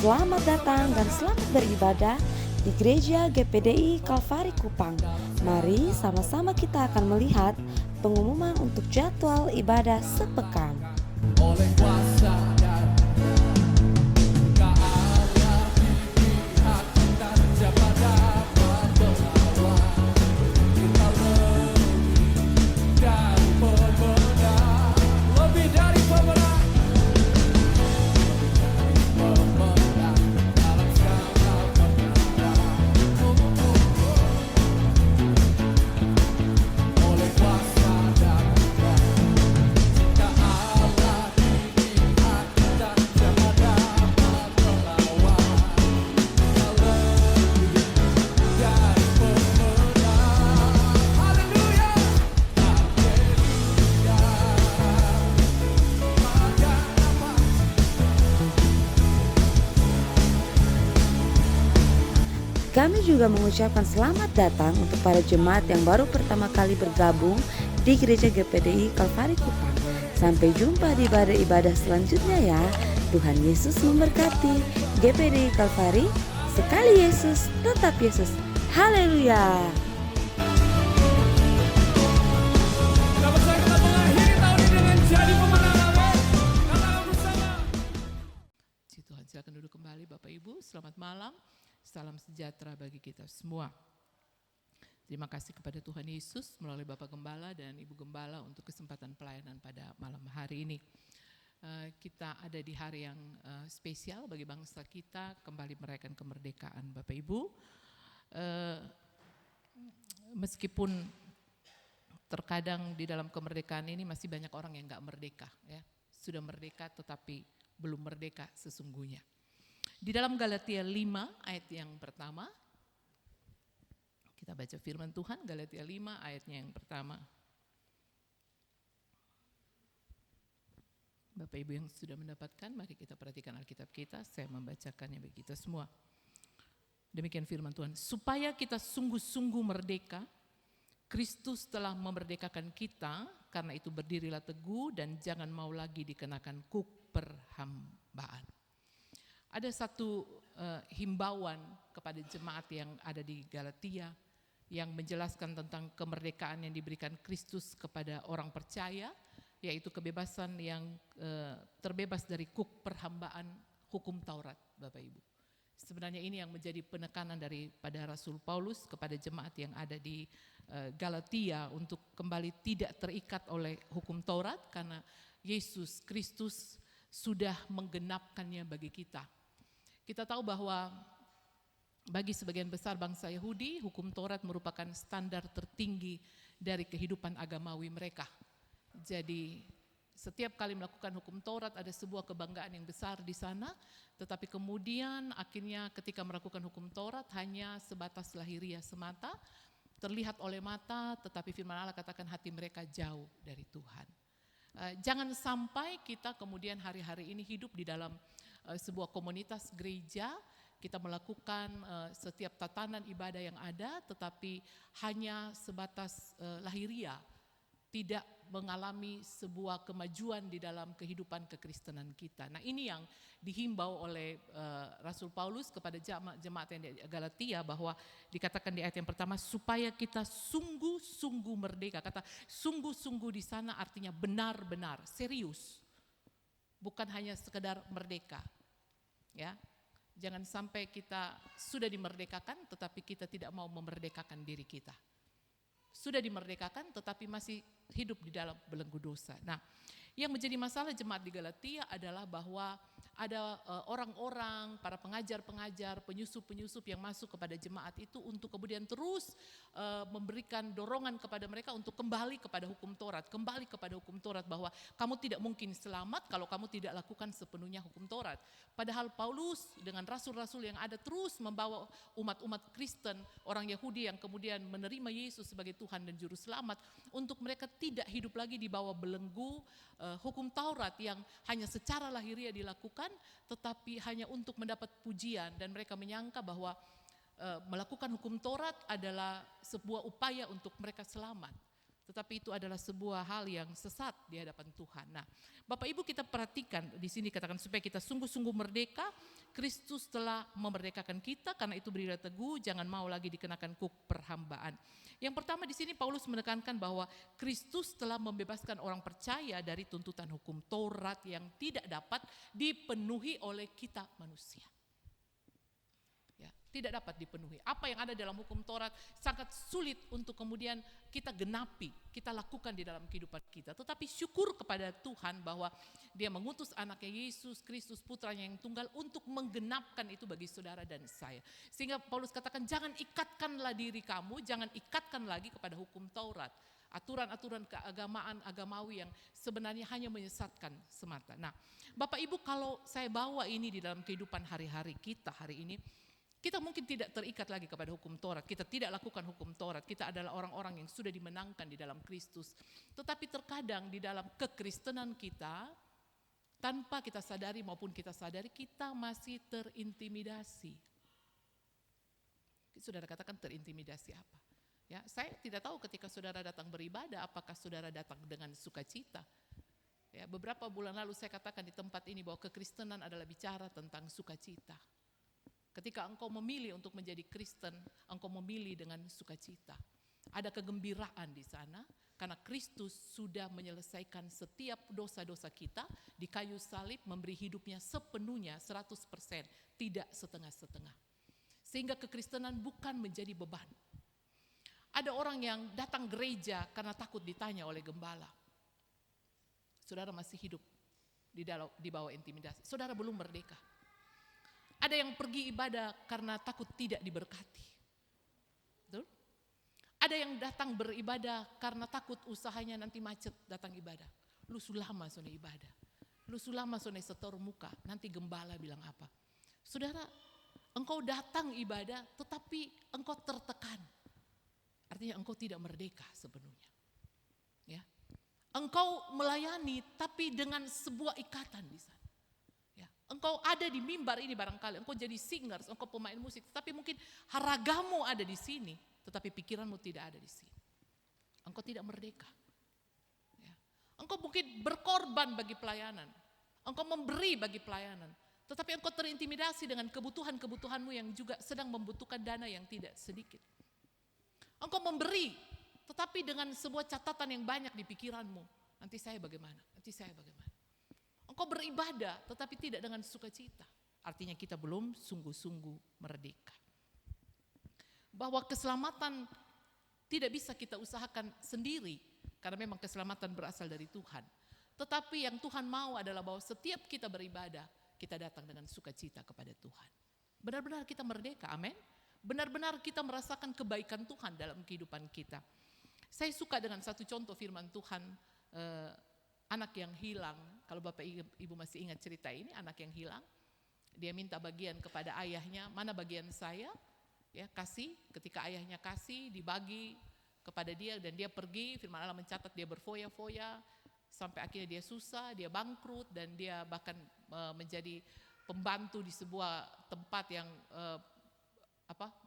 Selamat datang dan selamat beribadah di Gereja GPDI Kalvari Kupang. Mari sama-sama kita akan melihat pengumuman untuk jadwal ibadah sepekan. Oleh kuasa dan keala di pihak kita siapa dapat melawan kita lebih dari pemenang dalam segala perkara oleh kuasa dan Kami juga mengucapkan selamat datang untuk para jemaat yang baru pertama kali bergabung di Gereja GPDI Kalvari Kupang. Sampai jumpa di ibadah-ibadah selanjutnya ya. Tuhan Yesus memberkati. GPDI Kalvari, sekali Yesus, tetap Yesus. Haleluya. dapat kita mengakhiri tahun ini dengan jadi pemenang. Amin. Katakan bersama. Puji Tuhan, silakan duduk kembali Bapak Ibu. Selamat malam. Salam sejahtera bagi kita semua. Terima kasih kepada Tuhan Yesus melalui Bapak Gembala dan Ibu Gembala untuk kesempatan pelayanan pada malam hari ini. Kita ada di hari yang spesial bagi bangsa kita, kembali merayakan kemerdekaan Bapak Ibu. Meskipun terkadang di dalam kemerdekaan ini masih banyak orang yang gak merdeka, ya. Sudah merdeka tetapi belum merdeka sesungguhnya. Di dalam Galatia 5 ayat yang pertama, kita baca firman Tuhan, Galatia 5 ayatnya yang pertama. Bapak Ibu yang sudah mendapatkan, mari kita perhatikan Alkitab kita, saya membacakannya bagi kita semua. Demikian firman Tuhan, supaya kita sungguh-sungguh merdeka, Kristus telah memerdekakan kita, karena itu berdirilah teguh dan jangan mau lagi dikenakan kuk perhambaan. Ada satu himbauan kepada jemaat yang ada di Galatia yang menjelaskan tentang kemerdekaan yang diberikan Kristus kepada orang percaya, yaitu kebebasan yang terbebas dari kuk perhambaan hukum Taurat, Bapak Ibu. Sebenarnya ini yang menjadi penekanan daripada Rasul Paulus kepada jemaat yang ada di Galatia untuk kembali tidak terikat oleh hukum Taurat karena Yesus Kristus sudah menggenapkannya bagi kita. Kita tahu bahwa bagi sebagian besar bangsa Yahudi, hukum Taurat merupakan standar tertinggi dari kehidupan agamawi mereka. Jadi setiap kali melakukan hukum Taurat ada sebuah kebanggaan yang besar di sana, tetapi kemudian akhirnya ketika melakukan hukum Taurat hanya sebatas lahiriah semata, terlihat oleh mata, tetapi firman Allah katakan hati mereka jauh dari Tuhan. Jangan sampai kita kemudian hari-hari ini hidup di dalam sebuah komunitas gereja, kita melakukan setiap tatanan ibadah yang ada, tetapi hanya sebatas lahiriah, tidak mengalami sebuah kemajuan di dalam kehidupan kekristenan kita. Nah, ini yang dihimbau oleh Rasul Paulus kepada jemaat yang di Galatia, bahwa dikatakan di ayat yang pertama supaya kita sungguh-sungguh merdeka. Kata sungguh-sungguh di sana artinya benar-benar, serius. Bukan hanya sekedar merdeka. Ya. Jangan sampai kita sudah dimerdekakan tetapi kita tidak mau memerdekakan diri kita. Sudah dimerdekakan tetapi masih hidup di dalam belenggu dosa. Nah, yang menjadi masalah jemaat di Galatia adalah bahwa ada orang-orang, para pengajar-pengajar, penyusup-penyusup yang masuk kepada jemaat itu untuk kemudian terus memberikan dorongan kepada mereka untuk kembali kepada hukum Taurat, kembali kepada hukum Taurat, bahwa kamu tidak mungkin selamat kalau kamu tidak lakukan sepenuhnya hukum Taurat. Padahal Paulus dengan rasul-rasul yang ada terus membawa umat-umat Kristen, orang Yahudi yang kemudian menerima Yesus sebagai Tuhan dan Juru Selamat, untuk mereka tidak hidup lagi di bawah belenggu hukum Taurat yang hanya secara lahiriah dilakukan, tetapi hanya untuk mendapat pujian, dan mereka menyangka bahwa melakukan hukum Taurat adalah sebuah upaya untuk mereka selamat. Tetapi itu adalah sebuah hal yang sesat di hadapan Tuhan. Nah, Bapak Ibu kita perhatikan di sini katakan supaya kita sungguh-sungguh merdeka, Kristus telah memerdekakan kita, karena itu berilah teguh, jangan mau lagi dikenakan kuk perhambaan. Yang pertama di sini Paulus menekankan bahwa Kristus telah membebaskan orang percaya dari tuntutan hukum Taurat yang tidak dapat dipenuhi oleh kita manusia. Ya, tidak dapat dipenuhi. Apa yang ada dalam hukum Taurat sangat sulit untuk kemudian kita genapi, kita lakukan di dalam kehidupan kita. Tetapi syukur kepada Tuhan bahwa Dia mengutus anaknya Yesus Kristus putranya yang tunggal untuk menggenapkan itu bagi saudara dan saya. Sehingga Paulus katakan, jangan ikatkanlah diri kamu, jangan ikatkan lagi kepada hukum Taurat. Aturan-aturan keagamaan, agamawi yang sebenarnya hanya menyesatkan semata. Nah, Bapak Ibu, kalau saya bawa ini di dalam kehidupan hari-hari kita hari ini, kita mungkin tidak terikat lagi kepada hukum Taurat. Kita tidak lakukan hukum Taurat. Kita adalah orang-orang yang sudah dimenangkan di dalam Kristus. Tetapi terkadang di dalam kekristenan kita, tanpa kita sadari maupun kita sadari, kita masih terintimidasi. Saudara katakan terintimidasi apa? Ya, saya tidak tahu ketika saudara datang beribadah, apakah saudara datang dengan sukacita. Ya, beberapa bulan lalu saya katakan di tempat ini bahwa kekristenan adalah bicara tentang sukacita. Ketika engkau memilih untuk menjadi Kristen, engkau memilih dengan sukacita. Ada kegembiraan di sana, karena Kristus sudah menyelesaikan setiap dosa-dosa kita di kayu salib, memberi hidupnya sepenuhnya 100%, tidak setengah-setengah. Sehingga kekristenan bukan menjadi beban. Ada orang yang datang gereja karena takut ditanya oleh gembala. Saudara masih hidup di bawah intimidasi. Saudara belum merdeka. Ada yang pergi ibadah karena takut tidak diberkati. Betul? Ada yang datang beribadah karena takut usahanya nanti macet datang ibadah. Lu sulama sone ibadah. Lu sulama sone setor muka, nanti gembala bilang apa. Saudara, engkau datang ibadah tetapi engkau tertekan. Artinya engkau tidak merdeka sepenuhnya. Ya. Engkau melayani tapi dengan sebuah ikatan di sana. Ya. Engkau ada di mimbar ini barangkali, engkau jadi singers, engkau pemain musik, tapi mungkin haragamu ada di sini, tetapi pikiranmu tidak ada di sini. Engkau tidak merdeka. Ya. Engkau mungkin berkorban bagi pelayanan, engkau memberi bagi pelayanan, tetapi engkau terintimidasi dengan kebutuhan-kebutuhanmu yang juga sedang membutuhkan dana yang tidak sedikit. Engkau memberi, tetapi dengan sebuah catatan yang banyak di pikiranmu. Nanti saya bagaimana? Nanti saya bagaimana? Engkau beribadah, tetapi tidak dengan sukacita. Artinya kita belum sungguh-sungguh merdeka. Bahwa keselamatan tidak bisa kita usahakan sendiri, karena memang keselamatan berasal dari Tuhan. Tetapi yang Tuhan mau adalah bahwa setiap kita beribadah, kita datang dengan sukacita kepada Tuhan. Benar-benar kita merdeka, amin. Benar-benar kita merasakan kebaikan Tuhan dalam kehidupan kita. Saya suka dengan satu contoh firman Tuhan, anak yang hilang. Kalau Bapak Ibu masih ingat cerita ini, anak yang hilang. Dia minta bagian kepada ayahnya, mana bagian saya? Ya, kasih, ketika ayahnya kasih, dibagi kepada dia dan dia pergi, firman Allah mencatat dia berfoya-foya, sampai akhirnya dia susah, dia bangkrut dan dia bahkan menjadi pembantu di sebuah tempat yang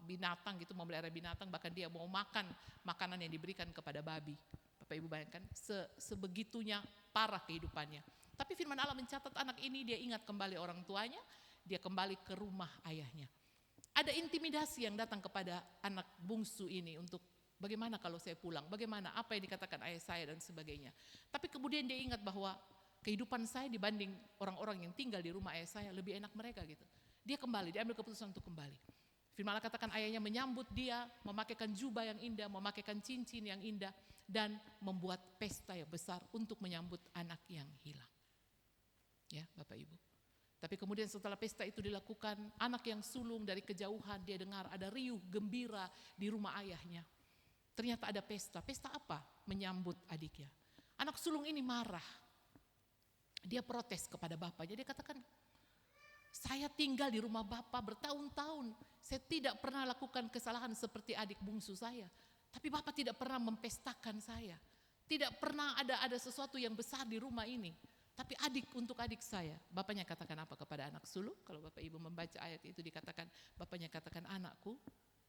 binatang gitu, memelihara binatang, bahkan dia mau makan makanan yang diberikan kepada babi. Bapak Ibu bayangkan sebegitunya parah kehidupannya. Tapi firman Allah mencatat anak ini dia ingat kembali orang tuanya, dia kembali ke rumah ayahnya. Ada intimidasi yang datang kepada anak bungsu ini untuk bagaimana kalau saya pulang, bagaimana apa yang dikatakan ayah saya dan sebagainya. Tapi kemudian dia ingat bahwa kehidupan saya dibanding orang-orang yang tinggal di rumah ayah saya lebih enak mereka gitu. Dia kembali, dia ambil keputusan untuk kembali. Firman Allah katakan ayahnya menyambut dia, memakaikan jubah yang indah, memakaikan cincin yang indah, dan membuat pesta yang besar untuk menyambut anak yang hilang. Ya, Bapak Ibu. Tapi kemudian setelah pesta itu dilakukan, anak yang sulung dari kejauhan dia dengar ada riuh gembira di rumah ayahnya. Ternyata ada pesta. Pesta apa? Menyambut adiknya. Anak sulung ini marah. Dia protes kepada bapaknya. Dia katakan, saya tinggal di rumah bapak bertahun-tahun. Saya tidak pernah lakukan kesalahan seperti adik bungsu saya. Tapi bapak tidak pernah mempestakan saya. Tidak pernah ada sesuatu yang besar di rumah ini. Tapi untuk adik saya. Bapaknya katakan apa kepada anak sulung? Kalau Bapak Ibu membaca ayat itu dikatakan, bapaknya katakan, anakku,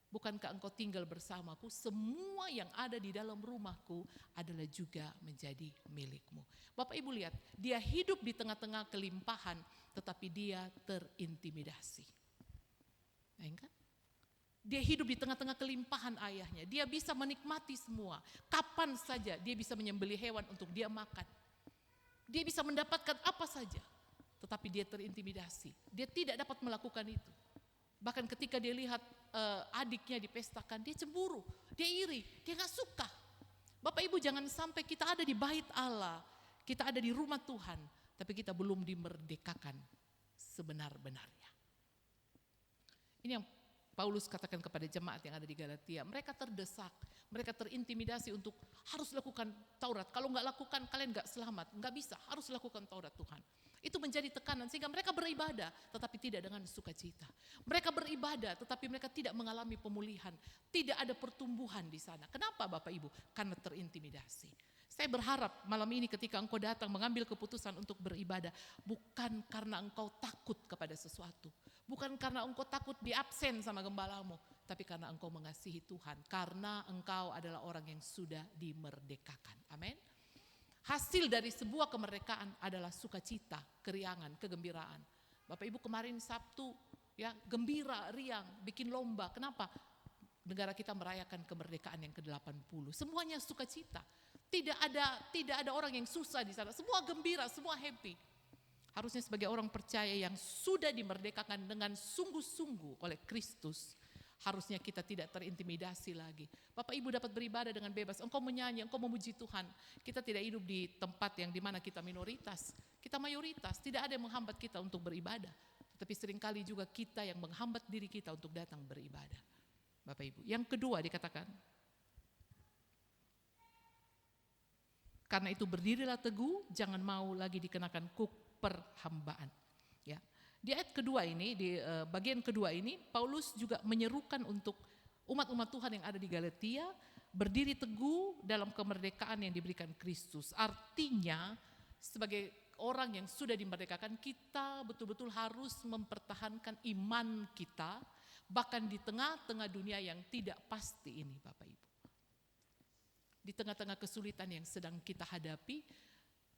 Bukankah engkau tinggal bersamaku? Semua yang ada di dalam rumahku adalah juga menjadi milikmu. Bapak Ibu lihat, dia hidup di tengah-tengah kelimpahan, tetapi dia terintimidasi. Kan? Dia hidup di tengah-tengah kelimpahan ayahnya. Dia bisa menikmati semua. Kapan saja dia bisa menyembelih hewan untuk dia makan. Dia bisa mendapatkan apa saja. Tetapi dia terintimidasi. Dia tidak dapat melakukan itu. Bahkan ketika dia lihat adiknya dipestakan, dia cemburu, dia iri, dia gak suka. Bapak Ibu, jangan sampai kita ada di bait Allah, kita ada di rumah Tuhan, tapi kita belum dimerdekakan sebenar-benarnya. Ini yang Paulus katakan kepada jemaat yang ada di Galatia. Mereka terdesak, mereka terintimidasi untuk harus lakukan Taurat. Kalau gak lakukan, kalian gak selamat. Gak bisa, harus lakukan Taurat Tuhan. Itu menjadi tekanan sehingga mereka beribadah tetapi tidak dengan sukacita. Mereka beribadah tetapi mereka tidak mengalami pemulihan. Tidak ada pertumbuhan di sana. Kenapa Bapak Ibu? Karena terintimidasi. Saya berharap malam ini ketika engkau datang mengambil keputusan untuk beribadah, bukan karena engkau takut kepada sesuatu. Bukan karena engkau takut di absen sama gembalamu, tapi karena engkau mengasihi Tuhan. Karena engkau adalah orang yang sudah dimerdekakan. Amin. Hasil dari sebuah kemerdekaan adalah sukacita, keriangan, kegembiraan. Bapak Ibu kemarin Sabtu ya gembira, riang, bikin lomba. Kenapa? Negara kita merayakan kemerdekaan yang ke-80. Semuanya sukacita. Tidak ada orang yang susah di sana. Semua gembira, semua happy. Harusnya sebagai orang percaya yang sudah dimerdekakan dengan sungguh-sungguh oleh Kristus, harusnya kita tidak terintimidasi lagi. Bapak Ibu dapat beribadah dengan bebas. Engkau menyanyi, engkau memuji Tuhan. Kita tidak hidup di tempat yang dimana kita minoritas. Kita mayoritas, tidak ada yang menghambat kita untuk beribadah. Tetapi seringkali juga kita yang menghambat diri kita untuk datang beribadah. Bapak Ibu. Yang kedua dikatakan, karena itu berdirilah teguh, jangan mau lagi dikenakan kuk perhambaan. Ya. Di ayat kedua ini, di bagian kedua ini, Paulus juga menyerukan untuk umat-umat Tuhan yang ada di Galatia berdiri teguh dalam kemerdekaan yang diberikan Kristus. Artinya, sebagai orang yang sudah dimerdekakan, kita betul-betul harus mempertahankan iman kita, bahkan di tengah-tengah dunia yang tidak pasti ini, Bapak Ibu. Di tengah-tengah kesulitan yang sedang kita hadapi,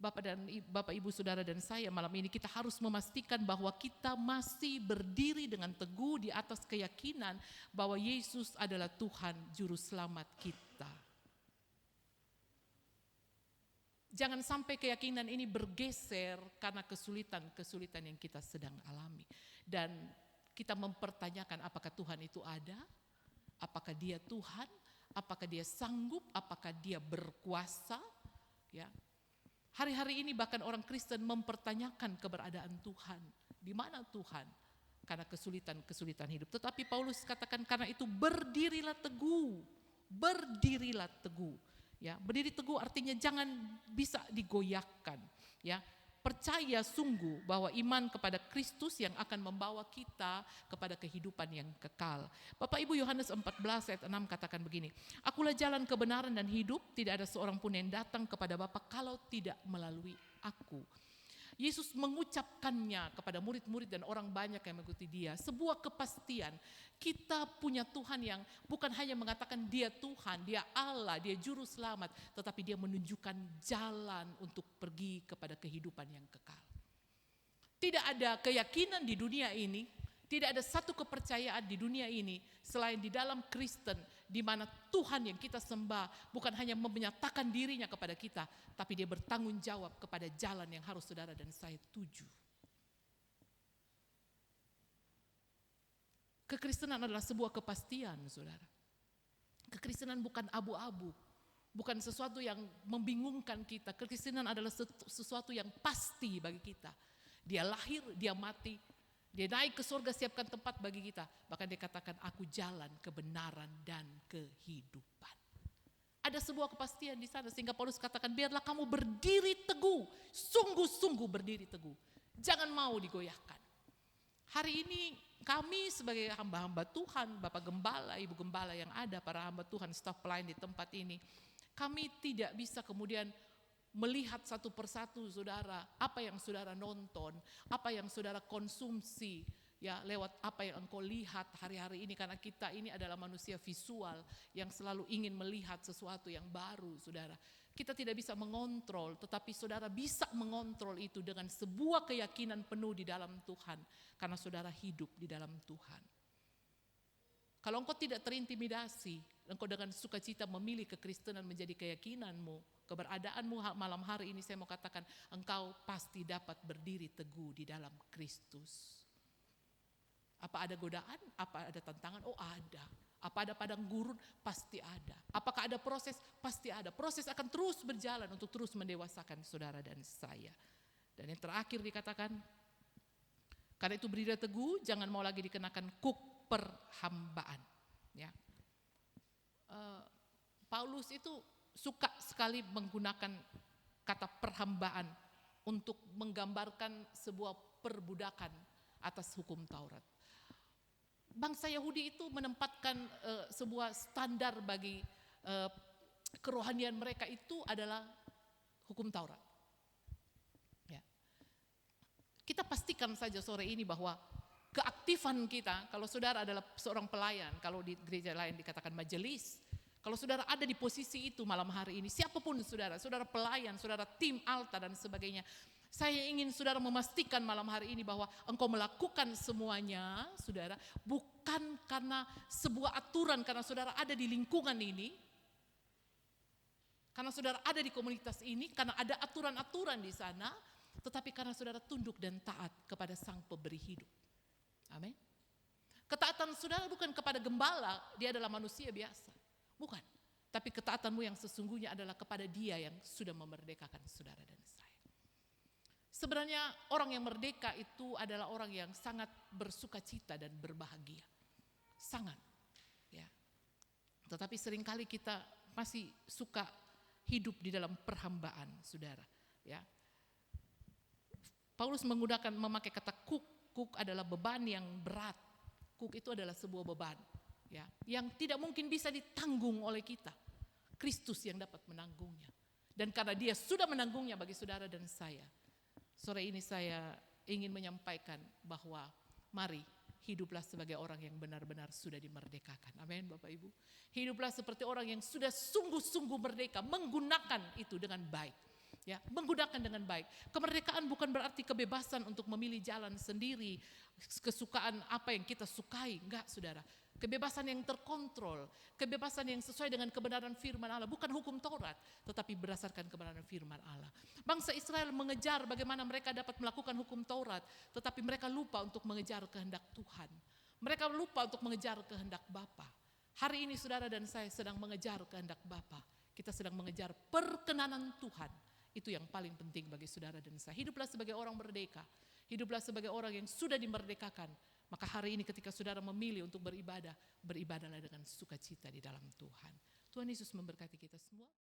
Bapak Ibu Saudara dan saya malam ini kita harus memastikan bahwa kita masih berdiri dengan teguh di atas keyakinan bahwa Yesus adalah Tuhan Juru Selamat kita. Jangan sampai keyakinan ini bergeser karena kesulitan-kesulitan yang kita sedang alami. Dan kita mempertanyakan apakah Tuhan itu ada, apakah Dia Tuhan, apakah Dia sanggup, apakah Dia berkuasa, ya. Hari-hari ini bahkan orang Kristen mempertanyakan keberadaan Tuhan. Di mana Tuhan? Karena kesulitan-kesulitan hidup. Tetapi Paulus katakan karena itu berdirilah teguh. Berdirilah teguh. Ya, berdiri teguh artinya jangan bisa digoyahkan. Ya, percaya sungguh bahwa iman kepada Kristus yang akan membawa kita kepada kehidupan yang kekal. Bapak Ibu, Yohanes 14 ayat 6 katakan begini, akulah jalan kebenaran dan hidup, tidak ada seorang pun yang datang kepada Bapa kalau tidak melalui aku. Yesus mengucapkannya kepada murid-murid dan orang banyak yang mengikuti dia. Sebuah kepastian, kita punya Tuhan yang bukan hanya mengatakan dia Tuhan, dia Allah, dia Juru Selamat, tetapi dia menunjukkan jalan untuk pergi kepada kehidupan yang kekal. Tidak ada keyakinan di dunia ini, tidak ada satu kepercayaan di dunia ini selain di dalam Kristen, di mana Tuhan yang kita sembah bukan hanya menyatakan dirinya kepada kita, tapi dia bertanggung jawab kepada jalan yang harus saudara dan saya tuju. Kekristenan adalah sebuah kepastian, saudara. Kekristenan bukan abu-abu, bukan sesuatu yang membingungkan kita. Kekristenan adalah sesuatu yang pasti bagi kita. Dia lahir, dia mati, dia naik ke surga, siapkan tempat bagi kita. Bahkan dia katakan, aku jalan kebenaran dan kehidupan. Ada sebuah kepastian di sana sehingga Paulus katakan, biarlah kamu berdiri teguh, sungguh-sungguh berdiri teguh. Jangan mau digoyahkan. Hari ini kami sebagai hamba-hamba Tuhan, Bapak Gembala, Ibu Gembala yang ada, para hamba Tuhan, staf pelayan di tempat ini, kami tidak bisa kemudian melihat satu persatu saudara, apa yang saudara nonton, apa yang saudara konsumsi, ya lewat apa yang engkau lihat hari-hari ini, karena kita ini adalah manusia visual yang selalu ingin melihat sesuatu yang baru, saudara. Kita tidak bisa mengontrol, tetapi saudara bisa mengontrol itu dengan sebuah keyakinan penuh di dalam Tuhan, karena saudara hidup di dalam Tuhan. Kalau engkau tidak terintimidasi, engkau dengan sukacita memilih kekristenan menjadi keyakinanmu, keberadaanmu malam hari ini, saya mau katakan engkau pasti dapat berdiri teguh di dalam Kristus. Apa ada godaan? Apa ada tantangan? Oh ada. Apa ada padang gurun? Pasti ada. Apakah ada proses? Pasti ada. Proses akan terus berjalan untuk terus mendewasakan saudara dan saya. Dan yang terakhir dikatakan, karena itu berdiri teguh, jangan mau lagi dikenakan kuk perhambaan. Ya. Paulus itu suka sekali menggunakan kata perhambaan untuk menggambarkan sebuah perbudakan atas hukum Taurat. Bangsa Yahudi itu menempatkan sebuah standar bagi kerohanian mereka itu adalah hukum Taurat. Ya. Kita pastikan saja sore ini bahwa keaktifan kita, kalau saudara adalah seorang pelayan, kalau di gereja lain dikatakan majelis, kalau saudara ada di posisi itu malam hari ini, siapapun saudara, saudara pelayan, saudara tim altar dan sebagainya, saya ingin saudara memastikan malam hari ini bahwa engkau melakukan semuanya, saudara, bukan karena sebuah aturan, karena saudara ada di lingkungan ini, karena saudara ada di komunitas ini, karena ada aturan-aturan di sana, tetapi karena saudara tunduk dan taat kepada Sang Pemberi hidup. Amin. Ketaatan saudara bukan kepada gembala, dia adalah manusia biasa. Bukan. Tapi ketaatanmu yang sesungguhnya adalah kepada Dia yang sudah memerdekakan saudara dan saya. Sebenarnya orang yang merdeka itu adalah orang yang sangat bersukacita dan berbahagia. Sangat. Ya. Tetapi seringkali kita masih suka hidup di dalam perhambaan, saudara. Ya. Paulus memakai kata kuk. Kuk adalah beban yang berat. Kuk itu adalah sebuah beban, ya, yang tidak mungkin bisa ditanggung oleh kita. Kristus yang dapat menanggungnya. Dan karena Dia sudah menanggungnya bagi saudara dan saya, sore ini saya ingin menyampaikan bahwa mari hiduplah sebagai orang yang benar-benar sudah dimerdekakan. Amin, Bapak Ibu. Hiduplah seperti orang yang sudah sungguh-sungguh merdeka, menggunakan itu dengan baik. Ya, menggunakan dengan baik. Kemerdekaan bukan berarti kebebasan untuk memilih jalan sendiri, kesukaan apa yang kita sukai, enggak, saudara. Kebebasan yang terkontrol, kebebasan yang sesuai dengan kebenaran firman Allah, bukan hukum Taurat, tetapi berdasarkan kebenaran firman Allah. Bangsa Israel mengejar bagaimana mereka dapat melakukan hukum Taurat, tetapi mereka lupa untuk mengejar kehendak Tuhan. Mereka lupa untuk mengejar kehendak Bapa. Hari ini saudara dan saya sedang mengejar kehendak Bapa. Kita sedang mengejar perkenanan Tuhan. Itu yang paling penting bagi saudara dan saya. Hiduplah sebagai orang merdeka. Hiduplah sebagai orang yang sudah dimerdekakan. Maka hari ini ketika saudara memilih untuk beribadah, beribadahlah dengan sukacita di dalam Tuhan. Tuhan Yesus memberkati kita semua.